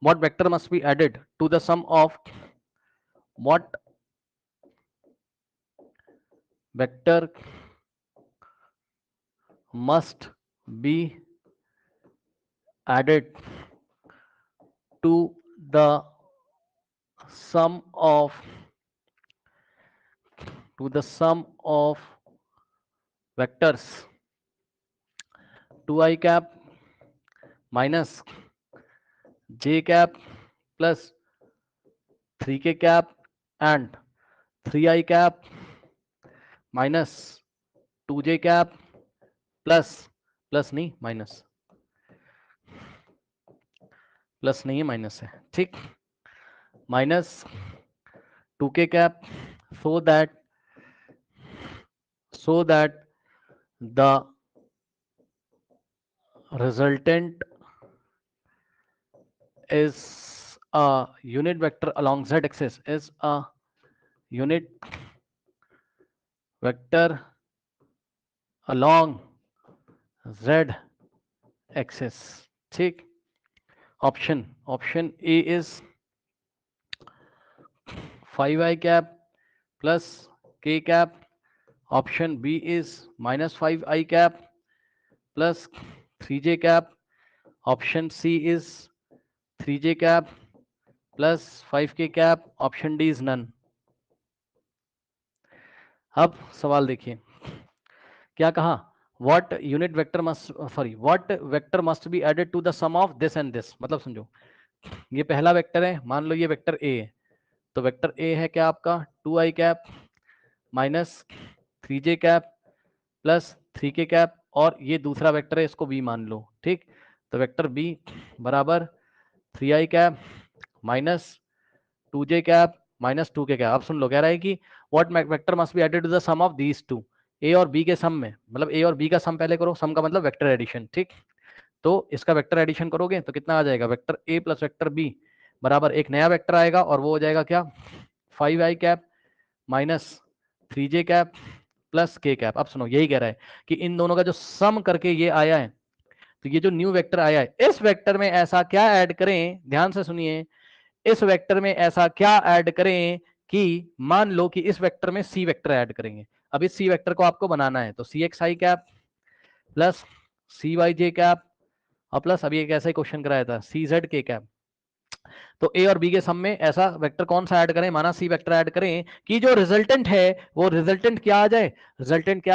what vector must be added to the sum of what vector must be added to the sum of vectors 2i cap minus j cap plus 3k cap and 3i cap minus 2j cap plus plus नहीं minus plus नहीं है minus है ठीक minus 2k cap so that the resultant is a unit vector along z axis is a unit vector along z axis ठीक option A is 5i cap plus k cap option B is minus 5i cap plus 3j cap option C is 3j cap plus 5k cap option D is none अब सवाल देखिए क्या कहा what vector must be added to the sum of this and this मतलब समझो ये पहला vector है मान लो ये वेक्टर A है तो वेक्टर A है क्या आपका 2i cap minus 3j cap plus 3k cap और ये दूसरा वेक्टर है इसको B मान लो ठीक तो वेक्टर B बराबर 3i cap minus 2j cap minus 2k cap अब सुन लो कह रहा है कि what vector must be added to the sum of these two A और बी के सम में मतलब ए और बी का सम पहले करो सम का मतलब वेक्टर एडिशन ठीक तो इसका वेक्टर एडिशन करोगे तो कितना आ जाएगा vector A plus vector B बराबर एक नया वेक्टर आएगा और वो हो जाएगा क्या 5i cap minus 3j cap plus k cap अब सुनो यही कह रहा है कि इन दोनों का जो सम करके ये आया है तो ये जो न्यू वेक्टर आया है इस वेक्टर में ऐसा क्या ऐड करें ध्यान से सुनिए इस वेक्टर में ऐसा क्या ऐड करें कि मान लो कि इस वेक्टर में सी वेक्टर ऐड करेंगे अब इस सी वेक्टर को आपको बनाना है तो सी एक्स आई कैप प्लस सी वाई जे कैप और प्लस अभी एक ऐसा ही क्वेश्चन कराया था सी जेड के कैप तो ए और बी के सम में ऐसा वेक्टर कौन सा ऐड करें माना सी वेक्टर ऐड करें कि जो रिजल्टेंट है वो रिजल्टेंट क्या आ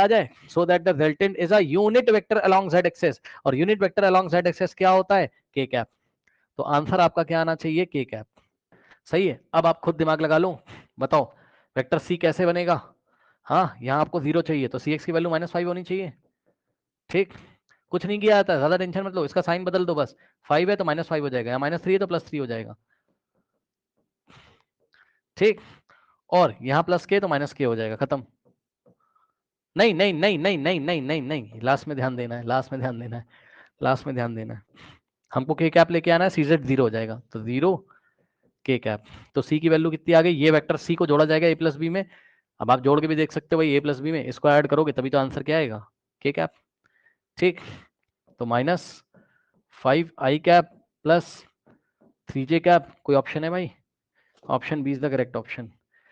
जाए so that the resultant is a unit vector along Z axis और unit vector along Z axis क्या होता है के कैप तो आंसर आपका क्या आना चाहिए के कैप सही है अब आप खुद दिमाग लगा लो बताओ वेक्टर सी कैसे बनेगा हाँ यहाँ आपको 0 चाहिए तो सी एक्स की वैल्यू -5 होनी चाहिए ठीक कुछ नहीं किया जाता ज्यादा टेंशन मत लो इसका साइन बदल दो बस 5 है तो -5 हो जाएगा या -3 है तो +3 हो जाएगा ठीक और यहाँ प्लस के तो माइनस के हो जाएगा खत्म नहीं नहीं नहीं नहीं नहीं नहीं नहीं नहीं लास्ट में ध्यान देना है लास्ट में ध्यान देना है हमको के कैप लेके आना है सी जेड 0 हो जाएगा तो 0 के कैप तो सी की वैल्यू कितनी आ गई ये वेक्टर सी को जोड़ा जाएगा ए प्लस बी में अब आप जोड़ के भी देख सकते हो भाई ए प्लस बी में इसको ऐड करोगे तभी तो आंसर क्या आएगा के कैप ठीक तो -5i cap plus 3j cap कोई ऑप्शन है भाई option B is the correct option